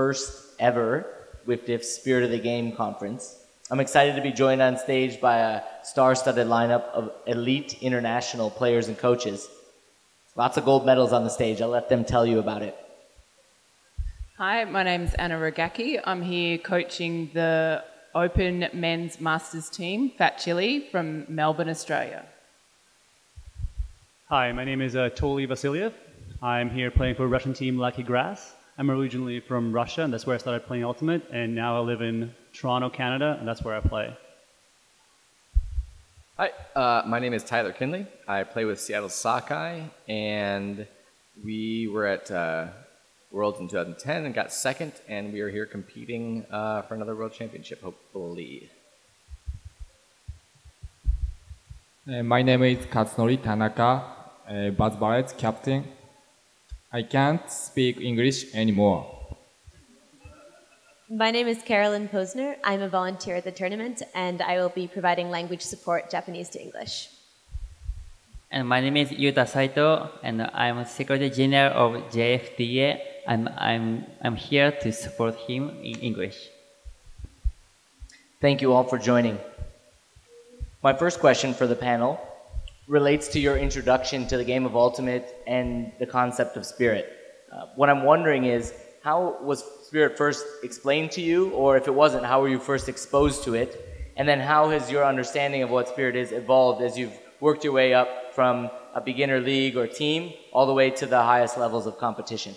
first ever WIFDIF Spirit of the Game conference. I'm excited to be joined on stage by a star-studded lineup of elite international players and coaches. Lots of gold medals on the stage. I'll let them tell you about it. Hi, my name's Rogacki. I'm here coaching the Open Men's Masters team, Fat Chili, from Melbourne, Australia. Hi, my name is Anatoly Vasilyev. I'm here playing for Russian team Lucky Grass. I'm originally from Russia, and that's where I started playing Ultimate, and now I live in Toronto, Canada, and that's where I play. Hi, my name is Tyler Kinley. I play with Seattle Sockeye, and we were at Worlds in 2010 and got second, and we are here competing for another World Championship, hopefully. My name is Katsunori Tanaka, Buzz Ballet's captain. I can't speak English anymore. My name is Carolyn Posner. I'm a volunteer at the tournament, and I will be providing language support, Japanese to English. And my name is Yuta Saito, and I'm Secretary General of JFDA. I'm here to support him in English. Thank you all for joining. My first question for the panel relates to your introduction to the game of Ultimate and the concept of Spirit. What I'm wondering is, how was Spirit first explained to you, or if it wasn't, how were you first exposed to it? And then how has your understanding of what Spirit is evolved as you've worked your way up from a beginner league or team all the way to the highest levels of competition?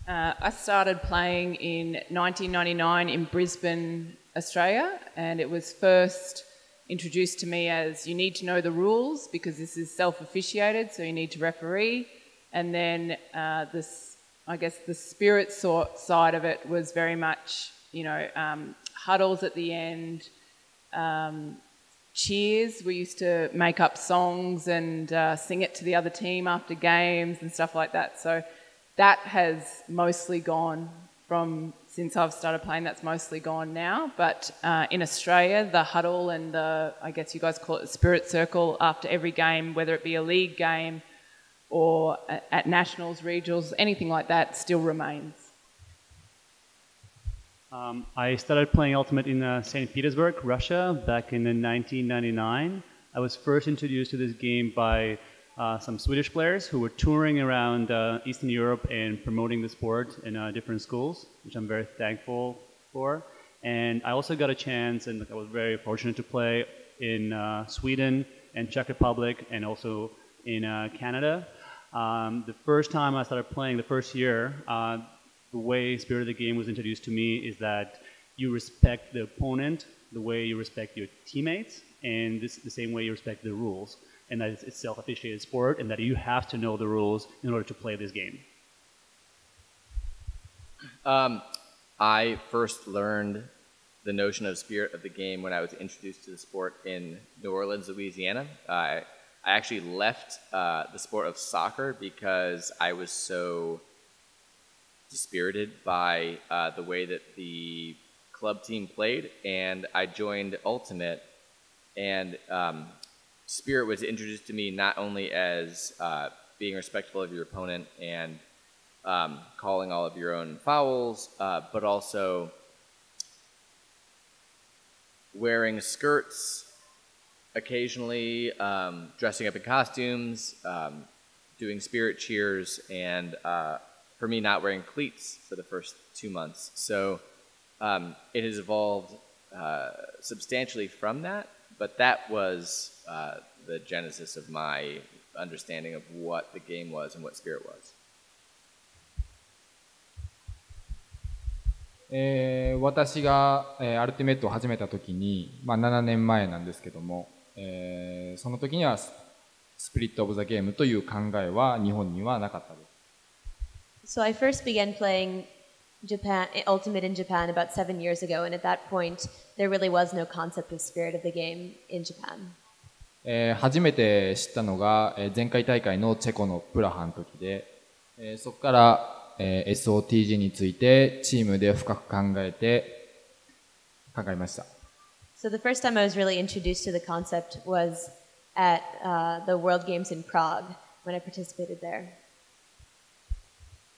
I started playing in 1999 in Brisbane, Australia, and it was first introduced to me as you need to know the rules because this is self-officiated, so you need to referee. And then I guess the spirit side of it was very much, huddles at the end, cheers. We used to make up songs and sing it to the other team after games and stuff like that. So that has mostly gone since I've started playing, that's mostly gone now. But in Australia, the huddle and I guess you guys call it the spirit circle after every game, whether it be a league game or at nationals, regionals, anything like that still remains. I started playing Ultimate in St. Petersburg, Russia, back in 1999. I was first introduced to this game by some Swedish players who were touring around Eastern Europe and promoting the sport in different schools, which I'm very thankful for. And I also got a chance, and I was very fortunate to play in Sweden and Czech Republic and also in Canada. The first time I started playing, the first year, the way Spirit of the Game was introduced to me is that you respect the opponent the way you respect your teammates, and this is the same way you respect the rules. And that it's self-officiated sport, and that you have to know the rules in order to play this game. I first learned the notion of Spirit of the Game when I was introduced to the sport in New Orleans, Louisiana. I actually left the sport of soccer because I was so dispirited by the way that the club team played, and I joined Ultimate, and Spirit was introduced to me not only as being respectful of your opponent and calling all of your own fouls, but also wearing skirts occasionally, dressing up in costumes, doing spirit cheers, and for me not wearing cleats for the first 2 months. So it has evolved substantially from that. But that was the genesis of my understanding of what the game was and what Spirit was. 私が、アルティメットを始めた時に、7年前なんですけども、その時にはスピリットオブザゲームという考えは日本にはなかったです。So I first began playing Ultimate in Japan about 7 years ago, and at that point there really was no concept of Spirit of the Game in Japan. 初めて知ったのが前回大会のチェコのプラハの時で、そこから、SOTG についてチームで深く考えました。So the first time I was really introduced to the concept was at the World Games in Prague when I participated there.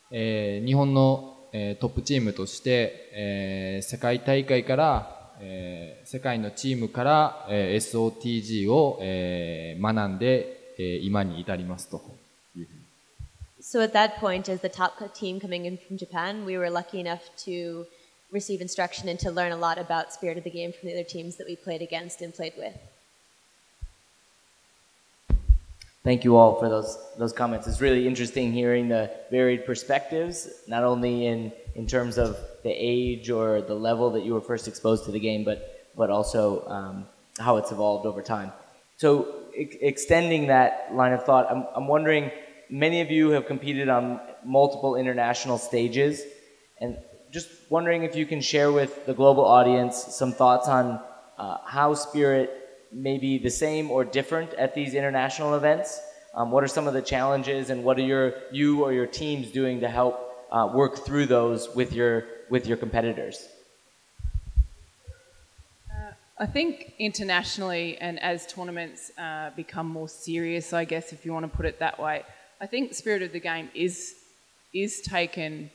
日本の、トップチームとして、世界大会から、世界のチームから、SOTG を、学んで、今に至りますというふうに。So at that point, as the top team coming in from Japan, we were lucky enough to receive instruction and to learn a lot about spirit of the game from the other teams that we played against and played with. Thank you all for those comments. It's really interesting hearing the varied perspectives, not only in terms of the age or the level that you were first exposed to the game, but also how it's evolved over time. So extending that line of thought, I'm wondering, many of you have competed on multiple international stages, and just wondering if you can share with the global audience some thoughts on how Spirit may be the same or different at these international events. What are some of the challenges, and what are you or your teams doing to help work through those with your competitors? I think internationally, and as tournaments become more serious, I guess if you want to put it that way, I think the spirit of the game is taken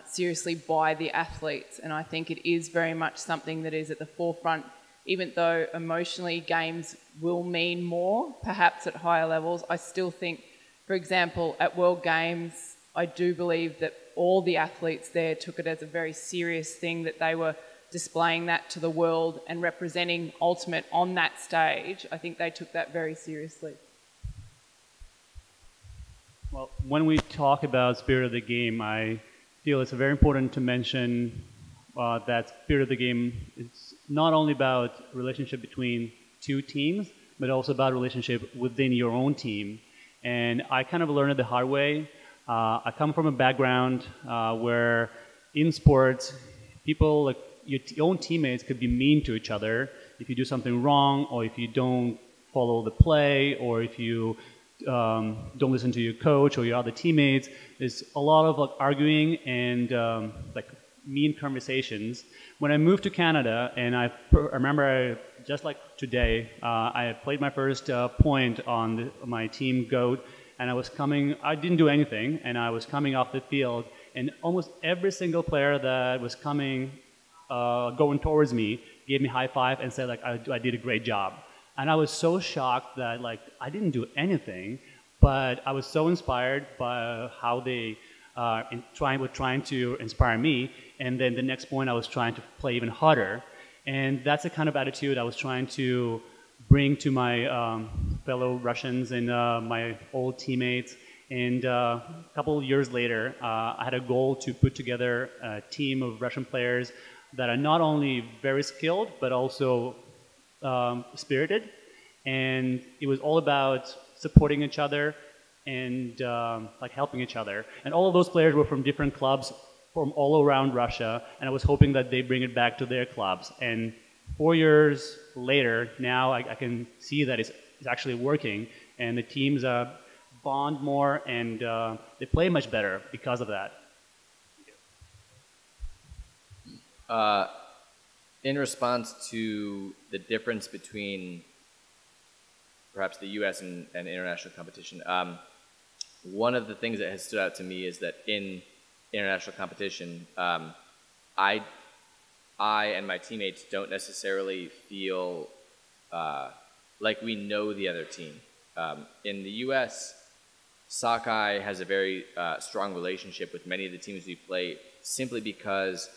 seriously by the athletes, and I think it is very much something that is at the forefront. Even though emotionally games will mean more, perhaps at higher levels, I still think, for example, at World Games, I do believe that all the athletes there took it as a very serious thing, that they were displaying that to the world and representing Ultimate on that stage. I think they took that very seriously. Well, when we talk about spirit of the game, I feel it's very important to mention that spirit of the game is not only about relationship between two teams, but also about relationship within your own team. And I kind of learned it the hard way. I come from a background where in sports, people, like your own teammates, could be mean to each other if you do something wrong, or if you don't follow the play, or if you don't listen to your coach or your other teammates. There's a lot of like arguing and like mean conversations. When I moved to Canada, and I remember just like today, I played my first point on my team GOAT, and I didn't do anything, and I was coming off the field, and almost every single player that was coming, going towards me, gave me a high five and said like, I did a great job. And I was so shocked that like, I didn't do anything, but I was so inspired by how they were trying to inspire me. And then the next point I was trying to play even harder. And that's the kind of attitude I was trying to bring to my fellow Russians and my old teammates. And a couple of years later, I had a goal to put together a team of Russian players that are not only very skilled, but also spirited. And it was all about supporting each other and like helping each other. And all of those players were from different clubs from all around Russia, and I was hoping that they bring it back to their clubs. And 4 years later, now I can see that it's actually working, and the teams bond more, and they play much better because of that. In response to the difference between perhaps the U.S. and international competition, one of the things that has stood out to me is that in international competition, I and my teammates don't necessarily feel like we know the other team. In the U.S., Sakai has a very strong relationship with many of the teams we play, simply because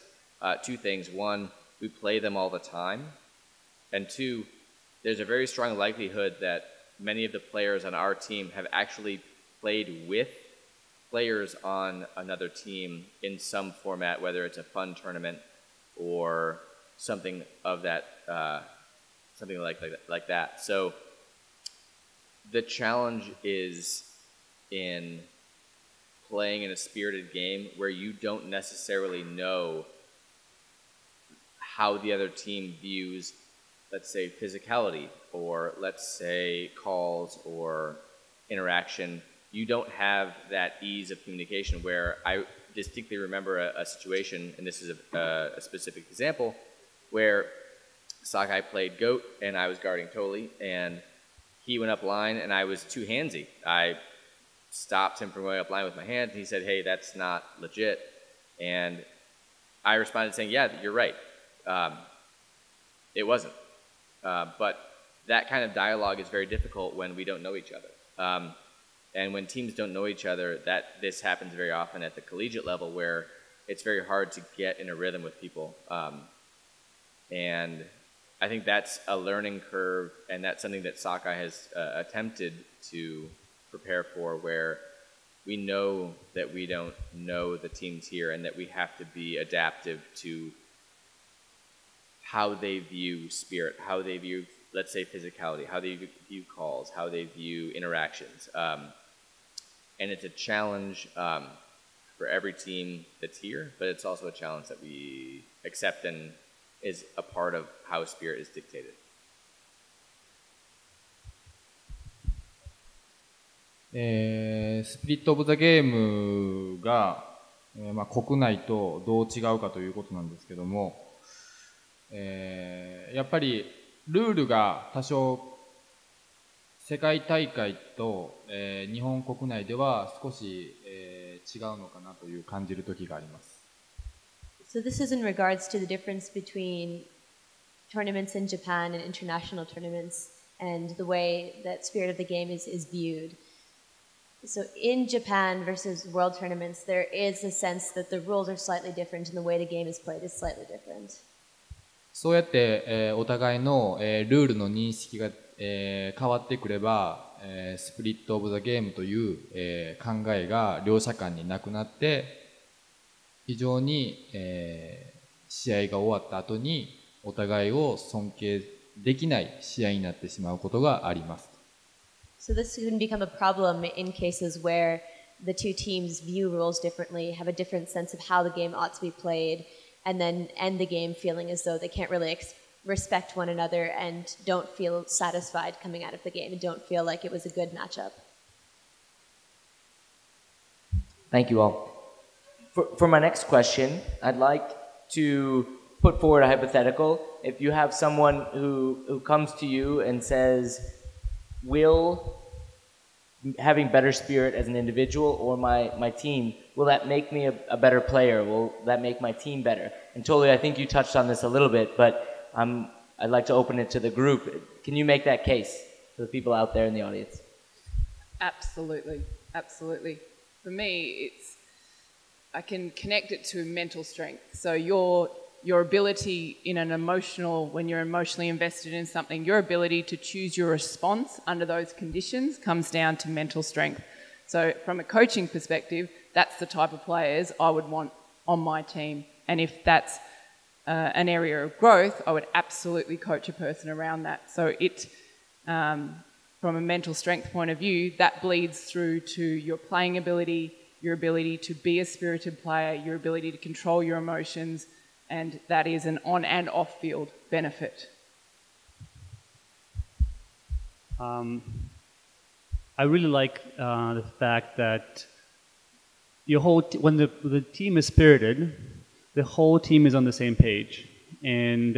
two things. One, we play them all the time, and two, there's a very strong likelihood that many of the players on our team have actually played with players on another team in some format, whether it's a fun tournament or something of that, something like that. So the challenge is in playing in a spirited game where you don't necessarily know how the other team views, let's say, physicality, or let's say calls or interaction. You don't have that ease of communication, where I distinctly remember a situation, and this is a specific example, where Sakai played GOAT and I was guarding Toly, and he went up line and I was too handsy. I stopped him from going up line with my hand. He said, "Hey, that's not legit." And I responded saying, "Yeah, you're right. It wasn't." But that kind of dialogue is very difficult when we don't know each other. And when teams don't know each other, this happens very often at the collegiate level, where it's very hard to get in a rhythm with people. And I think that's a learning curve, and that's something that Sakai has attempted to prepare for, where we know that we don't know the teams here and that we have to be adaptive to how they view spirit, how they view, let's say, physicality, how they view calls, how they view interactions. And it's a challenge for every team that's here, but it's also a challenge that we accept and is a part of how spirit is dictated. スピリット・オブ・ザ・ゲームが、国内とどう違うかということなんですけども、やっぱりルールが多少世界大会と、日本国内では少し、違うのかなという感じる時があります。So this is in regards to the difference between tournaments in Japan and international tournaments and the way that spirit of the game is viewed. So in Japan versus world tournaments, there is a sense that the rules are slightly different and the way the game is played is slightly different. そうやって、お互いの、ルールの認識が、変わってくれば、スピリット・オブ・ザ・ゲームという、考えが両者間になくなって、非常に、試合が終わった後にお互いを尊敬できない試合になってしまうことがあります。So this can become a problem in cases where the two teams view rules differently, have a different sense of how the game ought to be played, and then end the game feeling as though they can't really respect one another and don't feel satisfied coming out of the game and don't feel like it was a good matchup. Thank you all. For my next question, I'd like to put forward a hypothetical. If you have someone who comes to you and says, will having better spirit as an individual or my team, will that make me a better player? Will that make my team better? And Toli, I think you touched on this a little bit, but I'd like to open it to the group. Can you make that case for the people out there in the audience? Absolutely, absolutely. For me, I can connect it to mental strength. So your ability when you're emotionally invested in something, your ability to choose your response under those conditions comes down to mental strength. So from a coaching perspective, that's the type of players I would want on my team. And if that's an area of growth, I would absolutely coach a person around that. So from a mental strength point of view, that bleeds through to your playing ability, your ability to be a spirited player, your ability to control your emotions, and that is an on and off field benefit. I really like the fact that when the team is spirited, the whole team is on the same page. And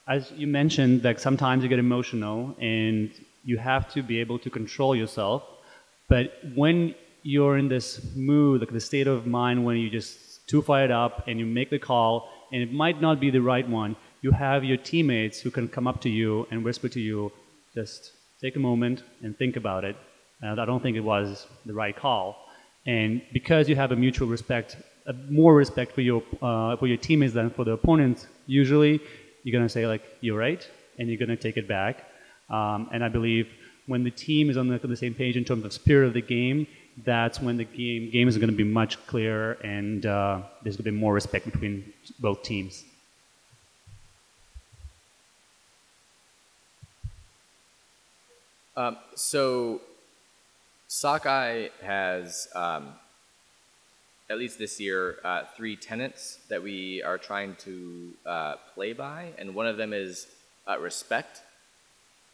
as you mentioned, like sometimes you get emotional and you have to be able to control yourself. But when you're in this mood, like the state of mind when you just too fired up and you make the call and it might not be the right one, you have your teammates who can come up to you and whisper to you, just take a moment and think about it. I don't think it was the right call. And because you have a mutual respect, more respect for your teammates than for the opponent, usually you're going to say like, you're right, and you're going to take it back. And I believe when the team is on the same page in terms of spirit of the game, that's when the game is going to be much clearer and there's going to be more respect between both teams. So Sakai has, at least this year, 3 tenets that we are trying to play by, and one of them is respect.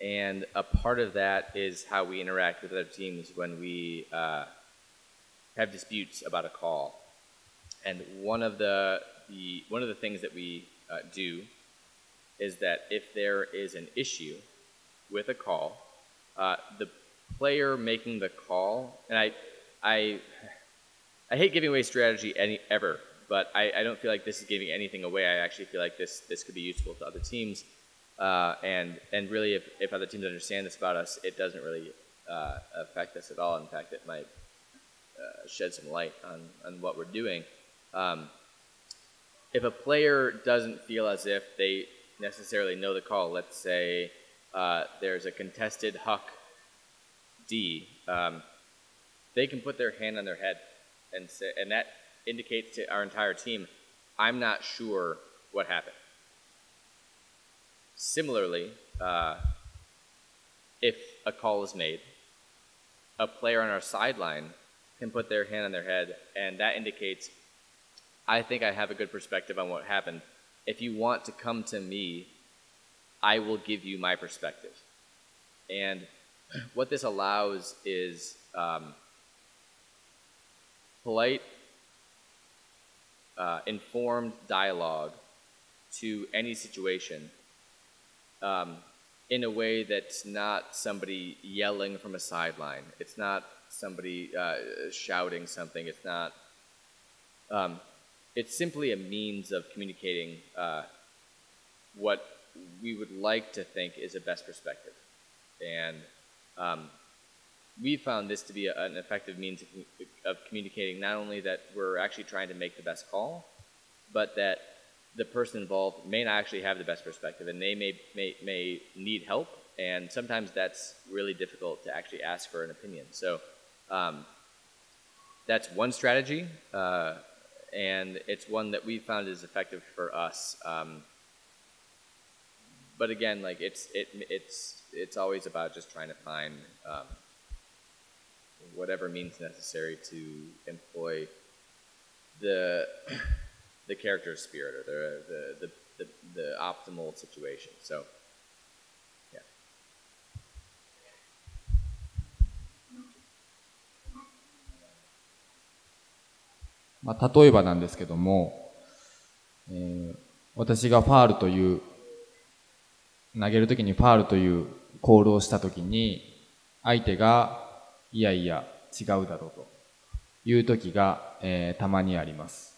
And a part of that is how we interact with other teams when we have disputes about a call. And one of the things that we do is that if there is an issue with a call, the player making the call, and I hate giving away strategy ever, but I don't feel like this is giving anything away. I actually feel like this could be useful to other teams, and really if other teams understand this about us, it doesn't really affect us at all. In fact, it might shed some light on what we're doing. If a player doesn't feel as if they necessarily know the call, let's say there's a contested huck D, they can put their hand on their head and say, and that indicates to our entire team, I'm not sure what happened. Similarly, if a call is made, a player on our sideline can put their hand on their head, and that indicates, I think I have a good perspective on what happened. If you want to come to me, I will give you my perspective. And what this allows is polite, informed dialogue to any situation in a way that's not somebody yelling from a sideline. It's not somebody shouting something. It's not. It's simply a means of communicating what we would like to think is a best perspective. And we found this to be an effective means of communicating not only that we're actually trying to make the best call, but that the person involved may not actually have the best perspective, and they may need help, and sometimes that's really difficult to actually ask for an opinion. So that's one strategy, and it's one that we found is effective for us. But again, like it's always about just trying to find whatever means necessary to employ the character's spirit or the optimal situation. So, yeah. まあ、例えばなんですけども、私がファールという投げるときにファールというコールをしたときに相手がいやいや違うだろうというときが、たまにあります。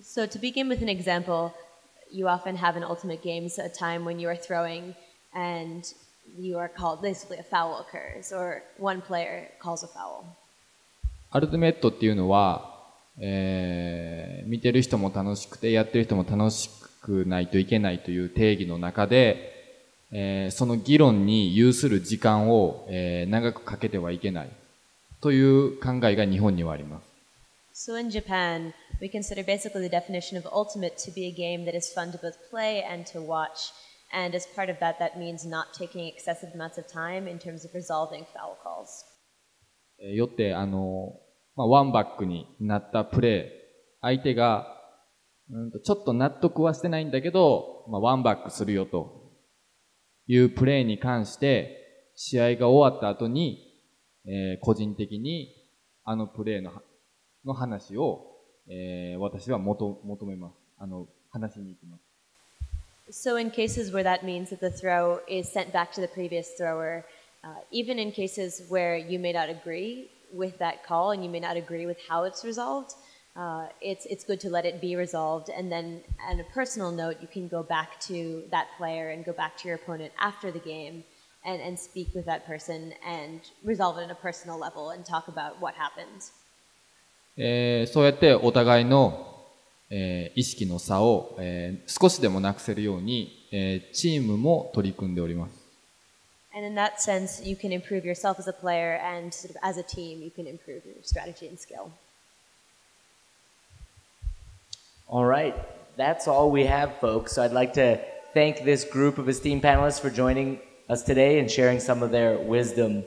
So to begin with an example, you often have in Ultimate Games a time when you are throwing and you are called, basically a foul occurs, or one player calls a foul. アルティメットっていうのは、見てる人も楽しくてやってる人も楽しくないといけないという定義の中で、その議論に有する時間を、長くかけてはいけないという考えが日本にはあります。So in Japan, we consider basically the definition of Ultimate to be a game that is fun to both play and to watch. And as part of that, that means not taking excessive amounts of time in terms of resolving foul calls. よってワンバックになったプレー、相手がちょっと納得はしてないんだけど、ワンバックするよというプレーに関して試合が終わった後に、個人的にプレーの話を、私は求めます。話しに行きます。So in cases where that means that the throw is sent back to the previous thrower, even in cases where you may not agree with that call and you may not agree with how it's resolved, it's good to let it be resolved, and then on a personal note you can go back to that player and go back to your opponent after the game and speak with that person and resolve it on a personal level and talk about what happened. そうやってお互いの、意識の差を、少しでもなくせるように、チームも取り組んでおります。And in that sense, you can improve yourself as a player, and sort of as a team, you can improve your strategy and skill. All right, that's all we have, folks. So I'd like to thank this group of esteemed panelists for joining us today and sharing some of their wisdom.